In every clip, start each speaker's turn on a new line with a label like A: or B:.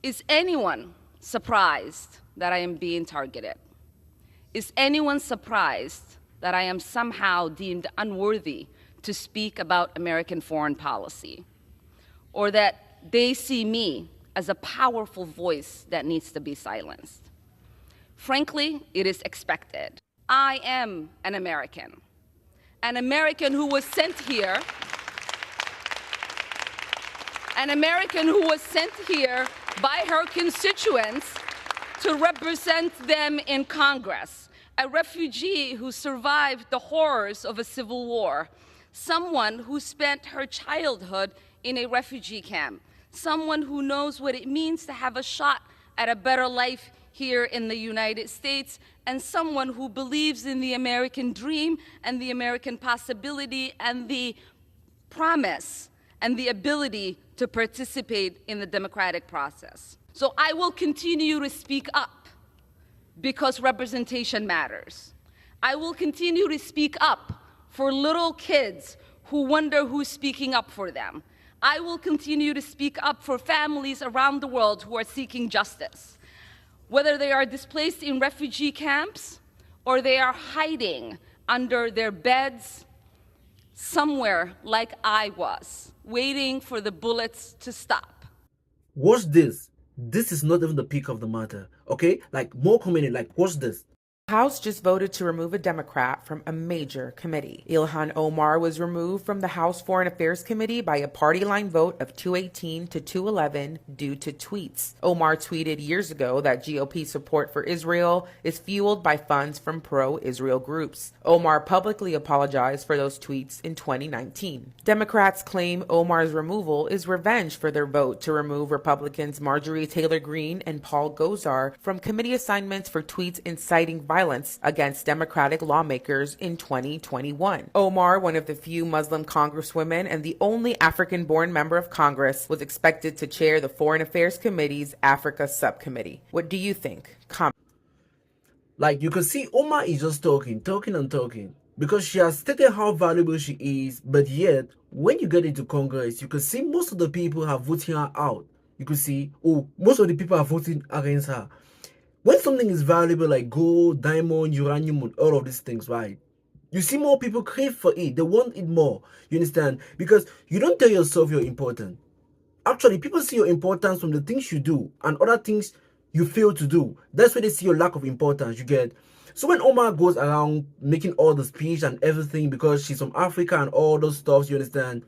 A: Is anyone surprised that I am being targeted? Is anyone surprised that I am somehow deemed unworthy to speak about American foreign policy? Or that they see me as a powerful voice that needs to be silenced? Frankly, it is expected. I am an American who was sent here, by her constituents to represent them in Congress, a refugee who survived the horrors of a civil war, someone who spent her childhood in a refugee camp, someone who knows what it means to have a shot at a better life here in the United States, and someone who believes in the American dream and the American possibility and the promise and the ability to participate in the democratic process. So I will continue to speak up because representation matters. I will continue to speak up for little kids who wonder who's speaking up for them. I will continue to speak up for families around the world who are seeking justice, whether they are displaced in refugee camps or they are hiding under their beds somewhere like I was, waiting for the bullets to stop.
B: Watch this. This is not even the peak of the matter, okay? Like, more commenting, like, watch this.
C: House just voted to remove a Democrat from a major committee. Ilhan Omar was removed from the House Foreign Affairs Committee by a party line vote of 218 to 211 due to tweets. Omar tweeted years ago that GOP support for Israel is fueled by funds from pro-Israel groups. Omar publicly apologized for those tweets in 2019. Democrats claim Omar's removal is revenge for their vote to remove Republicans Marjorie Taylor Greene and Paul Gosar from committee assignments for tweets inciting violence against Democratic lawmakers in 2021. Omar, one of the few Muslim congresswomen and the only African-born member of Congress, was expected to chair the Foreign Affairs Committee's Africa Subcommittee. What do you think?
B: Like, you can see Omar is just talking because she has stated how valuable she is, but yet when you get into Congress, you can see most of the people are voting her out. You can see, most of the people are voting against her. When something is valuable like gold, diamond, uranium, and all of these things, right? You see more people crave for it. They want it more. You understand? Because you don't tell yourself you're important. Actually, people see your importance from the things you do and other things you fail to do. That's where they see your lack of importance, you get? So when Omar goes around making all the speech and everything because she's from Africa and all those stuff, you understand?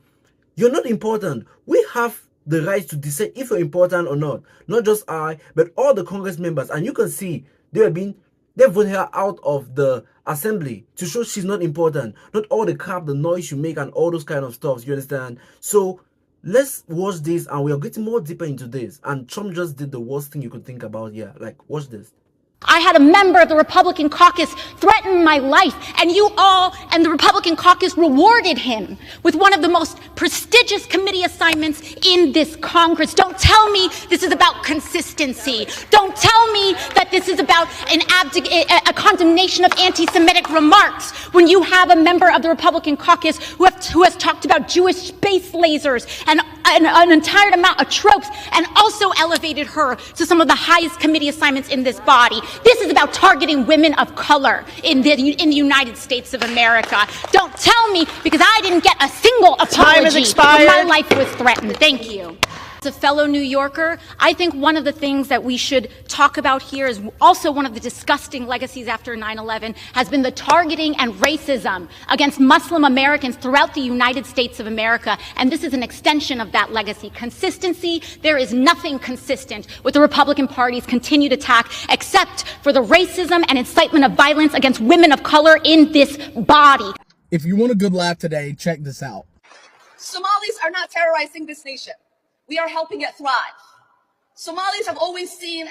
B: You're not important. We have the right to decide if you're important or not. Not just I, but all the Congress members. And you can see they voted her out of the assembly to show she's not important. Not all the crap, the noise you make and all those kind of stuff, you understand? So let's watch this and we are getting more deeper into this. And Trump just did the worst thing you could think about here. Like, watch this.
D: I had a member of the Republican caucus threaten my life, and you all and the Republican caucus rewarded him with one of the most prestigious committee assignments in this Congress. Don't tell me this is about consistency. Don't tell me that this is about a condemnation of anti-Semitic remarks when you have a member of the Republican caucus who has talked about Jewish space lasers and an entire amount of tropes, and also elevated her to some of the highest committee assignments in this body. This is about targeting women of color in the United States of America. Don't tell me, because I didn't get a single apology when my life was threatened. Thank you. As a fellow New Yorker, I think one of the things that we should talk about here is also one of the disgusting legacies after 9/11 has been the targeting and racism against Muslim Americans throughout the United States of America. And this is an extension of that legacy. Consistency, there is nothing consistent with the Republican Party's continued attack except for the racism and incitement of violence against women of color in this body.
E: If you want a good laugh today, check this out.
F: Somalis are not terrorizing this nation. We are helping it thrive. Somalis have always seen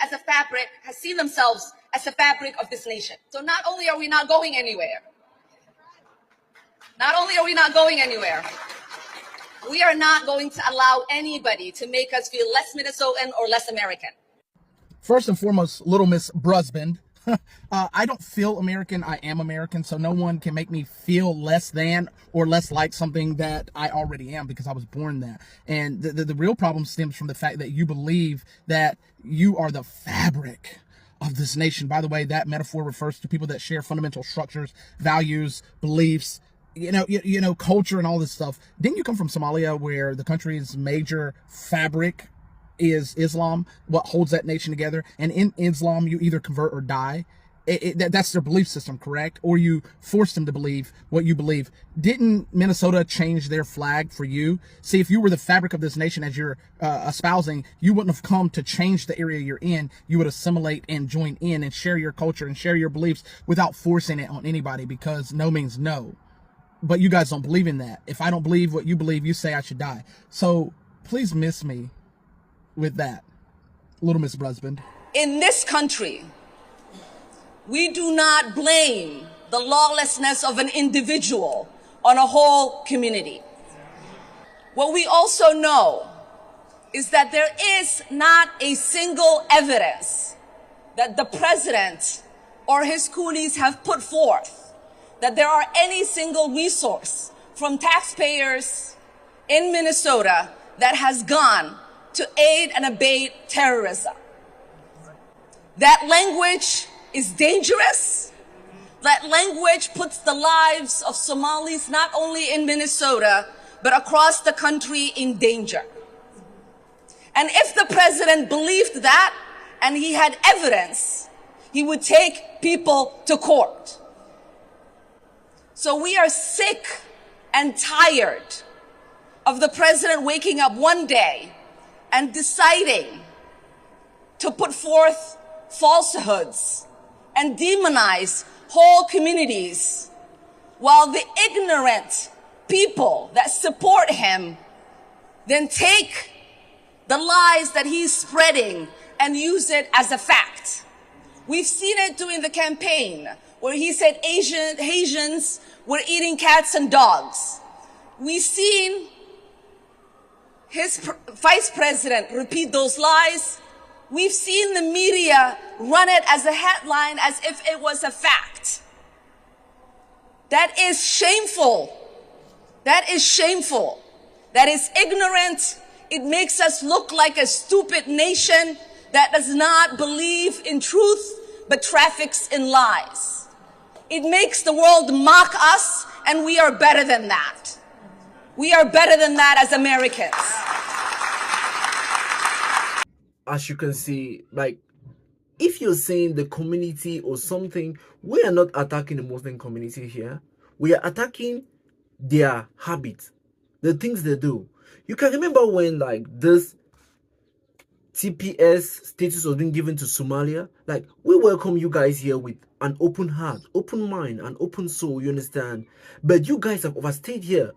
F: themselves as the fabric of this nation. So not only are we not going anywhere, we are not going to allow anybody to make us feel less Minnesotan or less American.
E: First and foremost, Little Miss Brusband, I don't feel American. I am American, so no one can make me feel less than or less like something that I already am because I was born that. And the real problem stems from the fact that you believe that you are the fabric of this nation. By the way, that metaphor refers to people that share fundamental structures, values, beliefs, culture and all this stuff. Didn't you come from Somalia, where the country's major fabric is Islam, what holds that nation together? And in Islam, you either convert or die. That's their belief system, correct? Or you force them to believe what you believe. Didn't Minnesota change their flag for you? See, if you were the fabric of this nation as you're espousing, you wouldn't have come to change the area you're in. You would assimilate and join in and share your culture and share your beliefs without forcing it on anybody, because no means no. But you guys don't believe in that. If I don't believe what you believe, you say I should die. So please miss me with that, Little Miss Husband.
F: In this country, we do not blame the lawlessness of an individual on a whole community. What we also know is that there is not a single evidence that the president or his coolies have put forth that there are any single resource from taxpayers in Minnesota that has gone to aid and abate terrorism. That language is dangerous. That language puts the lives of Somalis, not only in Minnesota, but across the country, in danger. And if the president believed that, and he had evidence, he would take people to court. So we are sick and tired of the president waking up one day and deciding to put forth falsehoods and demonize whole communities, while the ignorant people that support him then take the lies that he's spreading and use it as a fact. We've seen it during the campaign where he said Asians were eating cats and dogs. We've seen his vice president repeat those lies. We've seen the media run it as a headline as if it was a fact. That is shameful. That is shameful. That is ignorant. It makes us look like a stupid nation that does not believe in truth but traffics in lies. It makes the world mock us, and we are better than that. We are better than that as Americans.
B: As you can see, like, if you're saying the community or something, we are not attacking the Muslim community here. We are attacking their habits, the things they do. You can remember when, like, this TPS status was being given to Somalia. Like, we welcome you guys here with an open heart, open mind, and open soul, you understand? But you guys have overstayed here.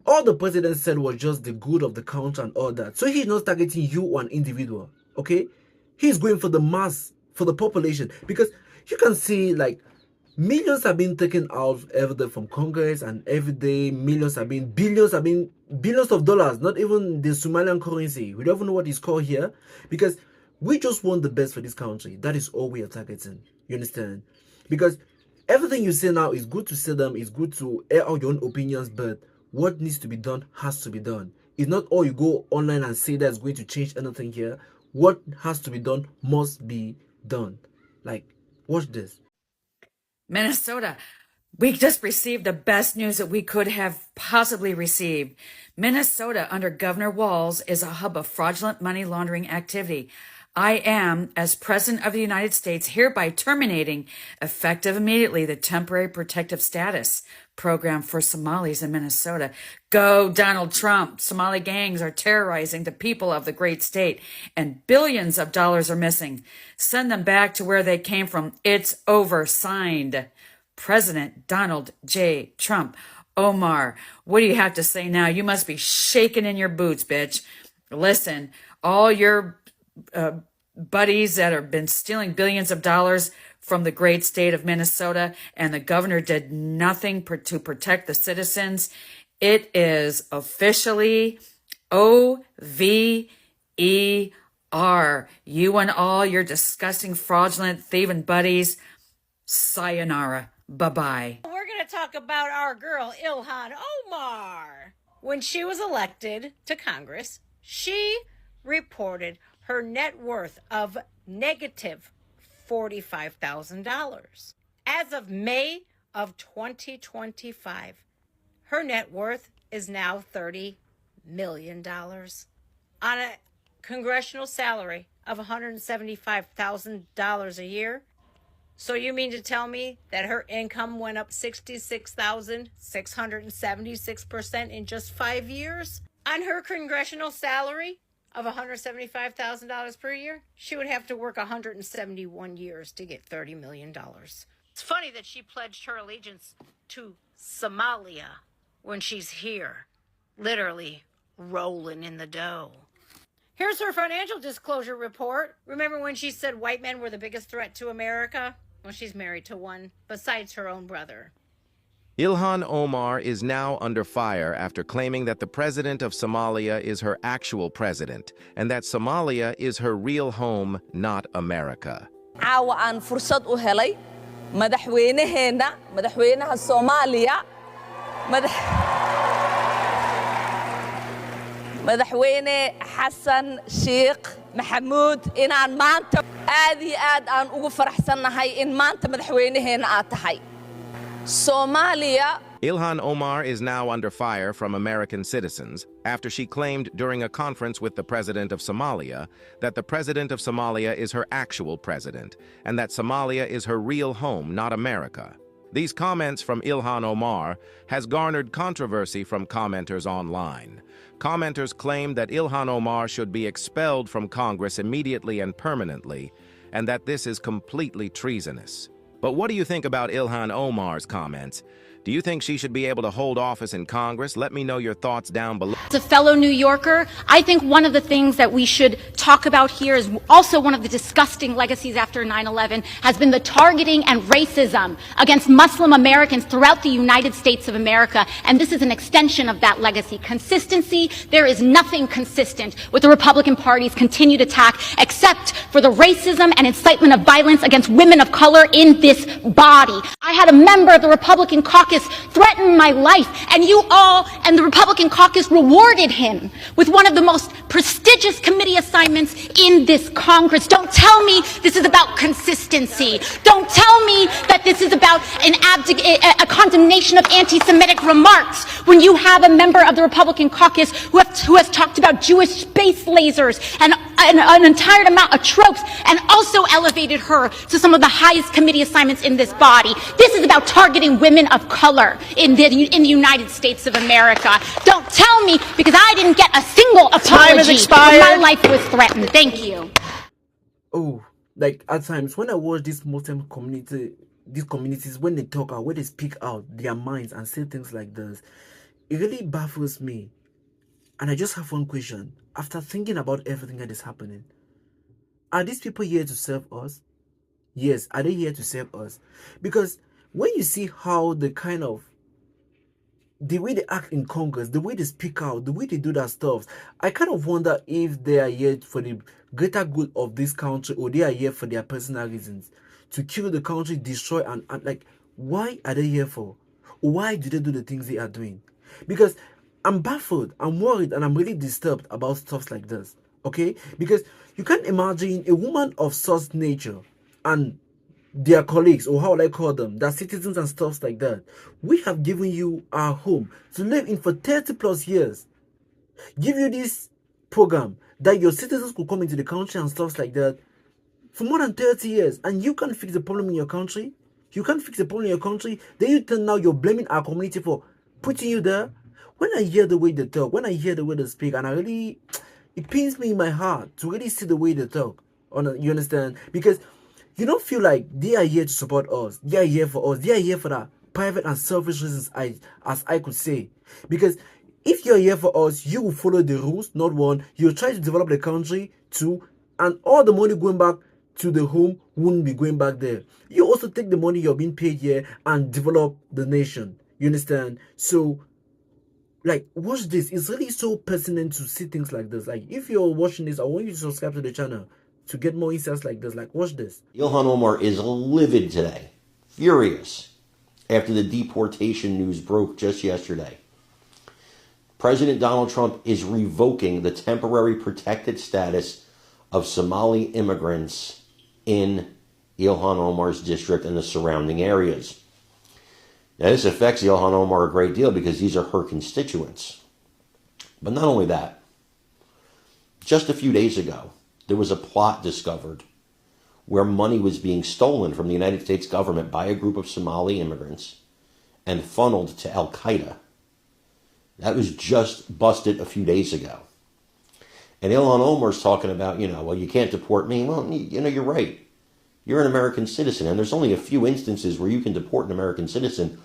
B: All the president said was just the good of the country and all that. So he's not targeting you or an individual, okay? He's going for the mass, for the population. Because you can see, like, millions have been taken out every day from Congress, and every day billions have been billions of dollars, not even the Somalian currency. We don't even know what it's called here, because we just want the best for this country. That is all we are targeting. You understand? Because everything you say now is good to say them, it's good to air out your own opinions, but what needs to be done has to be done. It's not all you go online and say that's going to change anything here. What has to be done must be done. Like, watch this.
G: Minnesota, we just received the best news that we could have possibly received. Minnesota, under Governor Walz, is a hub of fraudulent money laundering activity. I am, as President of the United States, hereby terminating, effective immediately, the Temporary Protective Status Program for Somalis in Minnesota. Go, Donald Trump. Somali gangs are terrorizing the people of the great state, and billions of dollars are missing. Send them back to where they came from. It's over. Signed, President Donald J. Trump. Omar, what do you have to say now? You must be shaking in your boots, bitch. Listen, all your buddies that have been stealing billions of dollars from the great state of Minnesota, and the governor did nothing to protect the citizens. It is officially OVER. are. You and all your disgusting, fraudulent, thieving buddies. Sayonara. Bye-bye.
H: We're going to talk about our girl, Ilhan Omar. When she was elected to Congress, she reported her net worth of negative $45,000. As of May of 2025, her net worth is now $30 million on a congressional salary of $175,000 a year. So you mean to tell me that her income went up 66,676% in just 5 years? On her congressional salary of $175,000 per year, she would have to work 171 years to get $30 million. It's funny that she pledged her allegiance to Somalia when she's here, literally rolling in the dough. Here's her financial disclosure report. Remember when she said white men were the biggest threat to America? Well, she's married to one, besides her own brother.
I: Ilhan Omar is now under fire after claiming that the president of Somalia is her actual president and that Somalia is her real home, not America.
A: caawa aan fursad u helay madaxweynaha Soomaaliya madaxweyne Xasan Sheikh Maxamuud inaan maanta aad iyo aad aan ugu faraxsanahay in maanta madaxweynaheena aad tahay Soomaaliya.
I: Ilhan Omar is now under fire from American citizens after she claimed during a conference with the president of Somalia that the president of Somalia is her actual president and that Somalia is her real home, not America. These comments from Ilhan Omar has garnered controversy from commenters online. Commenters claim that Ilhan Omar should be expelled from Congress immediately and permanently, and that this is completely treasonous. But what do you think about Ilhan Omar's comments? Do you think she should be able to hold office in Congress? Let me know your thoughts down below.
D: As a fellow New Yorker, I think one of the things that we should talk about here is also one of the disgusting legacies after 9/11 has been the targeting and racism against Muslim Americans throughout the United States of America. And this is an extension of that legacy. Consistency, there is nothing consistent with the Republican Party's continued attack except for the racism and incitement of violence against women of color in this body. I had a member of the Republican caucus threatened my life, and you all and the Republican caucus rewarded him with one of the most prestigious committee assignments in this Congress. Don't tell me this is about consistency. Don't tell me that this is about a condemnation of anti-Semitic remarks when you have a member of the Republican caucus who has talked about Jewish space lasers and an entire amount of tropes and also elevated her to some of the highest committee assignments in this body. This is about targeting women of color in the United States of America. Don't tell me, because I didn't get a single apology when my life was threatened. Thank you.
B: Oh, like at times when I watch this Muslim community, these communities, when they talk out, when they speak out their minds and say things like this, it really baffles me. And I just have one question. After thinking about everything that is happening, are these people here to serve us? Yes, are they here to serve us? Because when you see how the way they act in Congress, the way they speak out, the way they do that stuff, I kind of wonder if they are here for the greater good of this country or they are here for their personal reasons. To kill the country, destroy, and like, why are they here for? Why do they do the things they are doing? Because I'm baffled, I'm worried, and I'm really disturbed about stuff like this, okay? Because you can't imagine a woman of such nature and their colleagues, or how will I call them, their citizens and stuff like that. We have given you our home to live in for 30 plus years. Give you this program that your citizens could come into the country and stuff like that for more than 30 years, and you can't fix the problem in your country. You can't fix the problem in your country. Then you turn now you're blaming our community for putting you there. When I hear the way they talk, when I hear the way they speak, and it pains me in my heart to really see the way they talk. You understand? Because you don't feel like they are here to support us. They are here for us. They are here for that private and selfish reasons, as I could say. Because if you're here for us, you will follow the rules, not one. You'll try to develop the country, two, and all the money going back to the home wouldn't be going back there. You also take the money you're being paid here and develop the nation. You understand? So Like, watch this. It's really so pertinent to see things like this. Like, if you're watching this, I want you to subscribe to the channel to get more insights like this. Like, watch this.
J: Ilhan Omar is livid today, furious, after the deportation news broke just yesterday. President Donald Trump is revoking the temporary protected status of Somali immigrants in Ilhan Omar's district and the surrounding areas. Now, this affects Ilhan Omar a great deal because these are her constituents. But not only that, just a few days ago, there was a plot discovered where money was being stolen from the United States government by a group of Somali immigrants and funneled to Al-Qaeda. That was just busted a few days ago. And Ilhan Omar's talking about, well, you can't deport me. Well, you're right. You're an American citizen, and there's only a few instances where you can deport an American citizen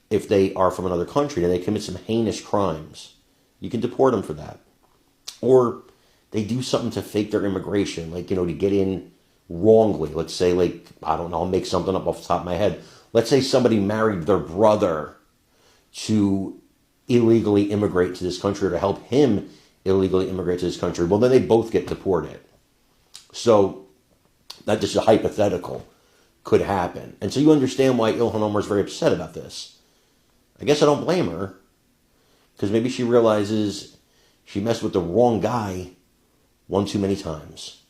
J: if they are from another country and they commit some heinous crimes. You can deport them for that. Or they do something to fake their immigration, like, to get in wrongly. Let's say, I don't know, I'll make something up off the top of my head. Let's say somebody married their brother to illegally immigrate to this country or to help him illegally immigrate to this country. Well, then they both get deported. So that just a hypothetical could happen. And so you understand why Ilhan Omar is very upset about this. I guess I don't blame her, because maybe she realizes she messed with the wrong guy one too many times.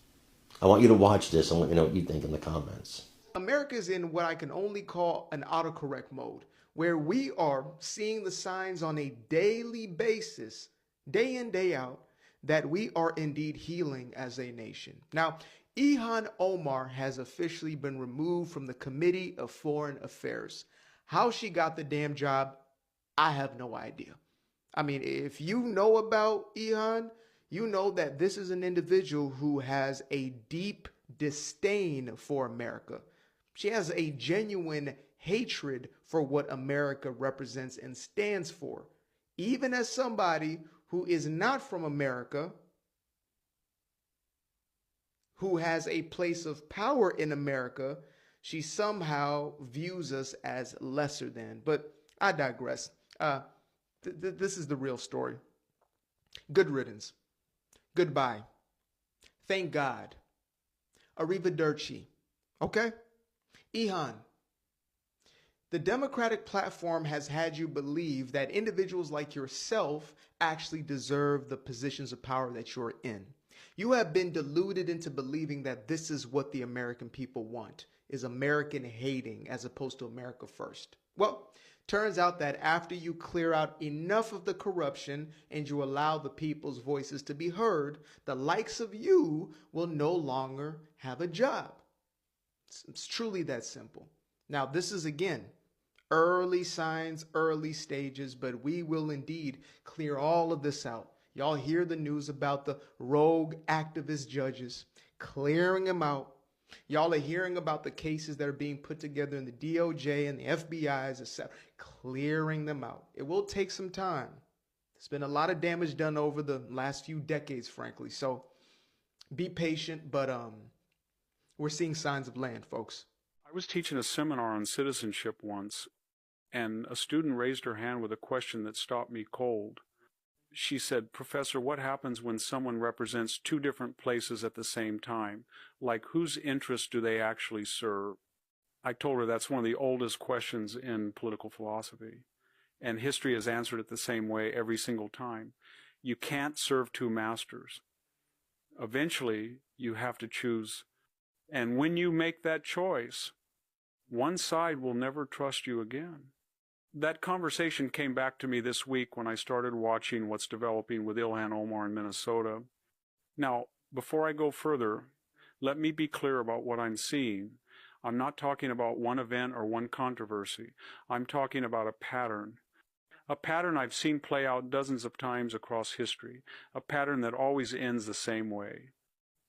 J: I want you to watch this and let me know what you think in the comments.
K: America is in what I can only call an autocorrect mode, where we are seeing the signs on a daily basis, day in, day out, that we are indeed healing as a nation. Now, Ilhan Omar has officially been removed from the Committee of Foreign Affairs. How she got the damn job, I have no idea. I mean, if you know about Ilhan, you know that this is an individual who has a deep disdain for America. She has a genuine hatred for what America represents and stands for. Even as somebody who is not from America, who has a place of power in America, she somehow views us as lesser than. But I digress. This is the real story. Good riddance. Goodbye. Thank God. Arrivederci. Okay? Ilhan, the Democratic platform has had you believe that individuals like yourself actually deserve the positions of power that you're in. You have been deluded into believing that this is what the American people want, is American hating as opposed to America first. Well, turns out that after you clear out enough of the corruption and you allow the people's voices to be heard, the likes of you will no longer have a job. It's truly that simple. Now, this is, again, early signs, early stages, but we will indeed clear all of this out. Y'all hear the news about the rogue activist judges, clearing them out. Y'all are hearing about the cases that are being put together in the DOJ and the FBI's, etc., clearing them out. It will take some time. There's been a lot of damage done over the last few decades, frankly. So be patient, but we're seeing signs of land, folks.
L: I was teaching a seminar on citizenship once, and a student raised her hand with a question that stopped me cold. She said, "Professor, what happens when someone represents two different places at the same time? Like, whose interests do they actually serve?" I told her that's one of the oldest questions in political philosophy, and history has answered it the same way every single time. You can't serve two masters. Eventually, you have to choose. And when you make that choice, one side will never trust you again. That conversation came back to me this week when I started watching what's developing with Ilhan Omar in Minnesota. Now, before I go further, let me be clear about what I'm seeing. I'm not talking about one event or one controversy. I'm talking about a pattern. A pattern I've seen play out dozens of times across history. A pattern that always ends the same way.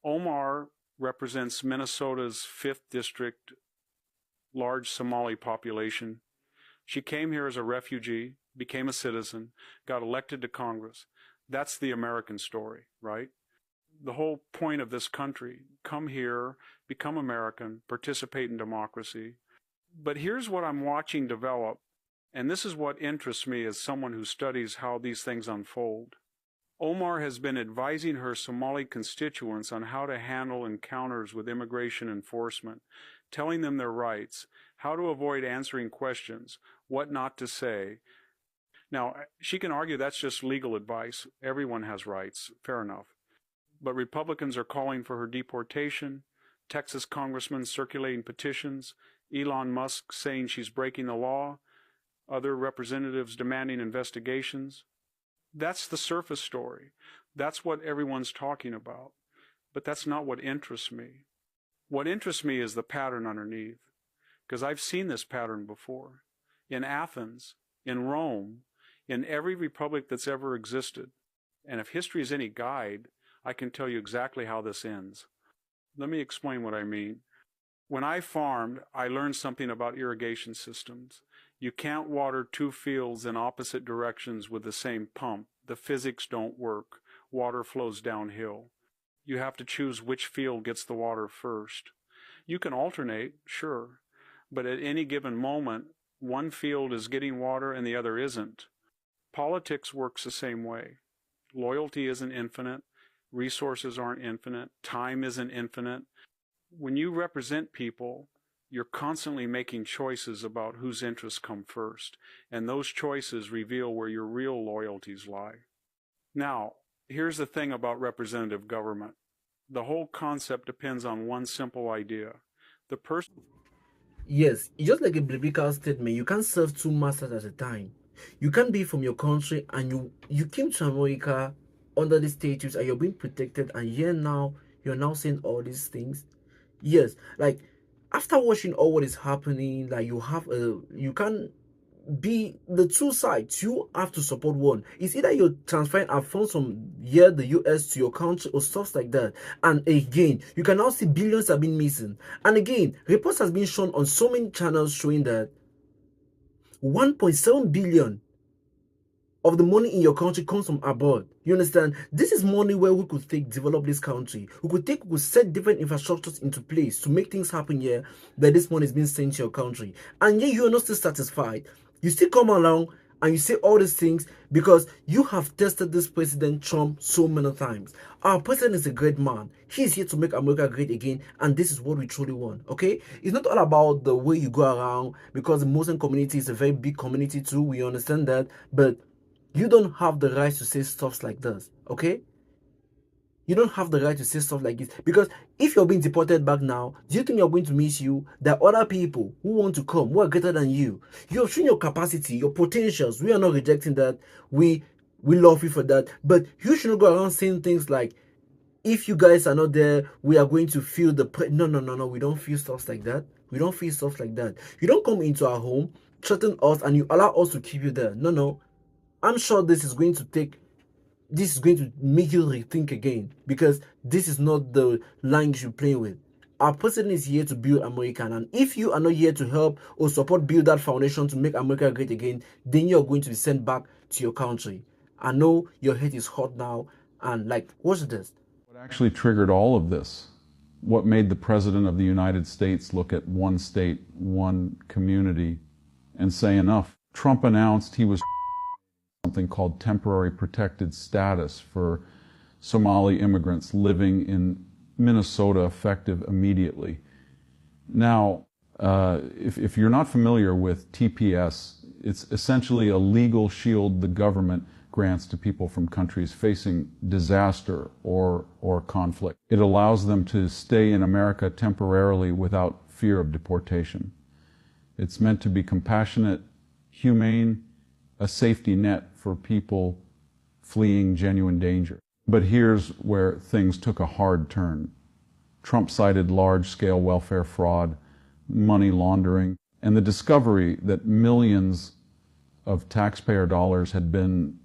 L: Omar represents Minnesota's 5th district, large Somali population. She came here as a refugee, became a citizen, got elected to Congress. That's the American story, right? The whole point of this country, come here, become American, participate in democracy. But here's what I'm watching develop And this is what interests me as someone who studies how these things unfold. Omar has been advising her Somali constituents on how to handle encounters with immigration enforcement, telling them their rights, how to avoid answering questions, what not to say. Now, she can argue that's just legal advice. Everyone has rights. Fair enough. But Republicans are calling for her deportation, Texas congressmen circulating petitions, Elon Musk saying she's breaking the law, other representatives demanding investigations. That's the surface story. That's what everyone's talking about. But that's not what interests me. What interests me is the pattern underneath, because I've seen this pattern before. In Athens, in Rome, in every republic that's ever existed. And if history is any guide, I can tell you exactly how this ends. Let me explain what I mean. When I farmed, I learned something about irrigation systems. You can't water two fields in opposite directions with the same pump. The physics don't work. Water flows downhill. You have to choose which field gets the water first. You can alternate, sure, but at any given moment, one field is getting water and the other isn't. Politics works the same way. Loyalty isn't infinite. Resources aren't infinite. Time isn't infinite. When you represent people, you're constantly making choices about whose interests come first, and those choices reveal where your real loyalties lie. Now, here's the thing about representative government. The whole concept depends on one simple idea. The person...
B: Yes, it's just like a biblical statement. You can't serve two masters at a time. You can't be from your country and you came to America under the status and you're being protected, and here now you're now saying all these things. Yes, like after watching all what is happening, like you can be the two sides. You have to support one. It's either you're transferring funds from here the US to your country or stuff like that. And again, you can now see billions have been missing. And again, reports has been shown on so many channels showing that 1.7 billion of the money in your country comes from abroad. You understand? This is money where we could develop this country. We could set different infrastructures into place to make things happen here, that this money is being sent to your country. And yet you are not still satisfied. You still come along and you say all these things because you have tested this President Trump so many times. Our president is a great man. He's here to make America great again, and this is what we truly want, okay? It's not all about the way you go around, because the Muslim community is a very big community too. We understand that, but you don't have the right to say stuff like this, okay? You don't have the right to say stuff like this, because if you're being deported back now, do you think you're going to miss you? There are other people who want to come, who are greater than you. You have shown your capacity, your potentials. We are not rejecting that. We love you for that. But you shouldn't go around saying things like, if you guys are not there, we are going to feel the... No. We don't feel stuff like that. We don't feel stuff like that. You don't come into our home, threaten us, and you allow us to keep you there. No. I'm sure this is going to make you rethink again, because this is not the line you should play with. Our president is here to build America, and if you are not here to help or support build that foundation to make America great again, then you're going to be sent back to your country. I know your head is hot now, and like, watch this.
M: What actually triggered all of this? What made the President of the United States look at one state, one community, and say enough? Trump announced he was something called temporary protected status for Somali immigrants living in Minnesota, effective immediately. Now, if you're not familiar with TPS, it's essentially a legal shield the government grants to people from countries facing disaster or conflict. It allows them to stay in America temporarily without fear of deportation. It's meant to be compassionate, humane, a safety net for people fleeing genuine danger. But here's where things took a hard turn. Trump cited large-scale welfare fraud, money laundering, and the discovery that millions of taxpayer dollars had been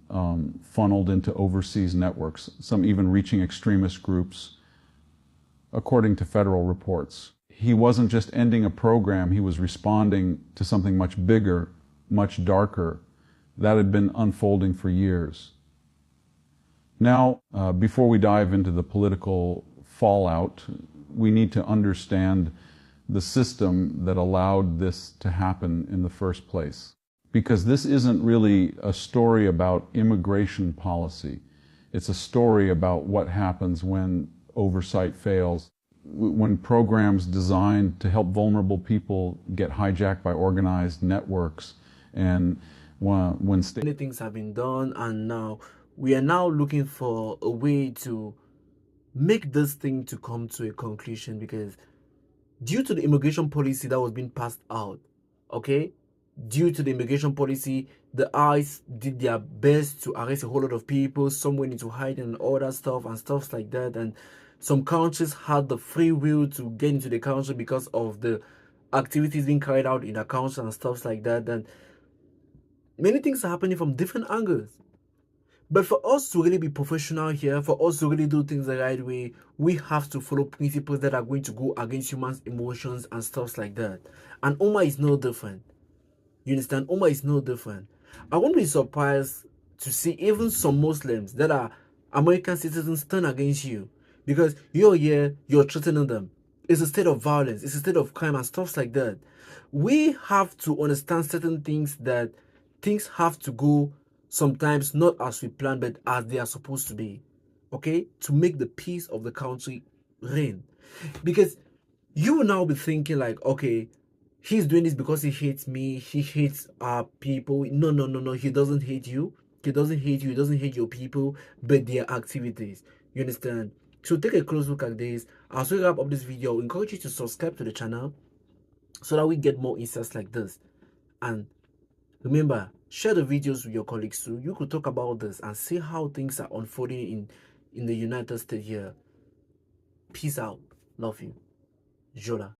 M: funneled into overseas networks, some even reaching extremist groups, according to federal reports. He wasn't just ending a program, he was responding to something much bigger, much darker, that had been unfolding for years. Now, before we dive into the political fallout, we need to understand the system that allowed this to happen in the first place. because this isn't really a story about immigration policy. It's a story about what happens when oversight fails, when programs designed to help vulnerable people get hijacked by organized networks, and when
B: many things have been done, and now we are now looking for a way to make this thing to come to a conclusion, because due to the immigration policy that was being passed out, okay, due to the immigration policy, the ICE did their best to arrest a whole lot of people. Some went into hiding and all that stuff and stuff like that, and some countries had the free will to get into the country because of the activities being carried out in the country and stuff like that. And many things are happening from different angles. But for us to really be professional here, for us to really do things the right way, we have to follow principles that are going to go against humans' emotions and stuff like that. And Omar is no different. You understand? Omar is no different. I won't be surprised to see even some Muslims that are American citizens turn against you, because you're here, you're threatening them. It's a state of violence, it's a state of crime and stuff like that. We have to understand certain things, that things have to go sometimes not as we plan, but as they are supposed to be, okay, to make the peace of the country reign. Because you will now be thinking like, okay, he's doing this because he hates me, he hates our people. No, he doesn't hate you, he doesn't hate you, he doesn't hate your people, but their activities. You understand? So take a close look at this. As we wrap up this video, I encourage you to subscribe to the channel so that we get more insights like this. And remember, share the videos with your colleagues so you could talk about this and see how things are unfolding in the United States here. Peace out. Love you. Jola.